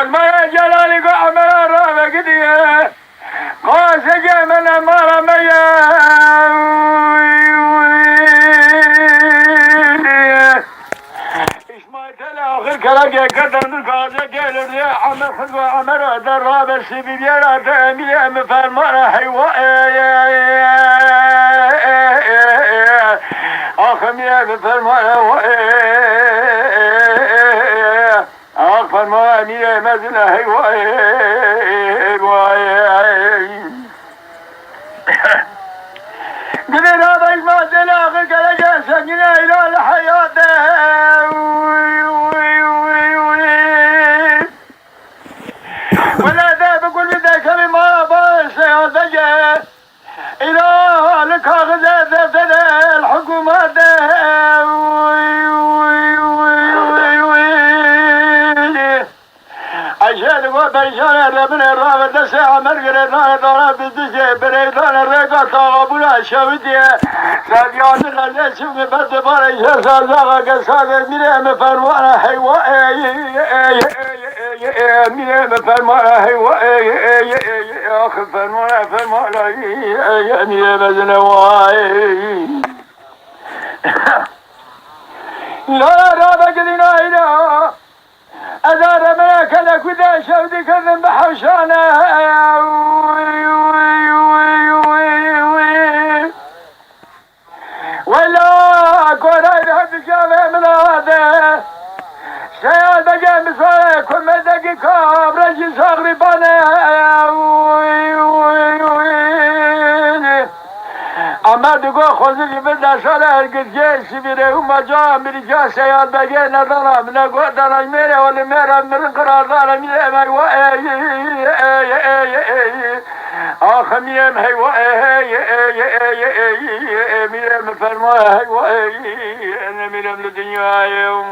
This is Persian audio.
ما جلالي قعمل الرابع قديه قاسق من مرمية إيش ما تلا آخر كلاجة قدر نقاضي قال لي عمر خذ عمر دراب السبيل يا تأمي مفرمان حيوان آخر يا مفرمان آخر ما أمي مزنا حيوان قدر هذا ما تلا آخر كلاجة سجنا إلى الحياة ولا ذا بقول ذاك ما باش يا ذا إلى لك غزة ذا الحكومة عشان وبيشان ربنا الرابط ساعة مرقر ضرب الدجى بريدان الرقا طاقبولا شويتي ساديان الغزة شوف بد بريشة سازاقا قصاد ميرا مفروانا حيوان ميرا مفروانا حيوان آخر فرمانا ميرا مزنواي لا رابا قدنا إله أدار ملاك لك وذا شودي كذن بحوشانا ولا كوراي بحب شافي من هذا سيال بقى بصالة كل ما دقيقة برجي صغري بانا اما دقو خوزي بدا صالة هرقد جيسي بيره وما جا مريجا سيال بقى ندانا من اقوى دانا ميري ولا ميرا من قرار دانا ميري ما آخ ميرم هيوا ميرم فرما هيوا أنا ميرم للدنيا يوم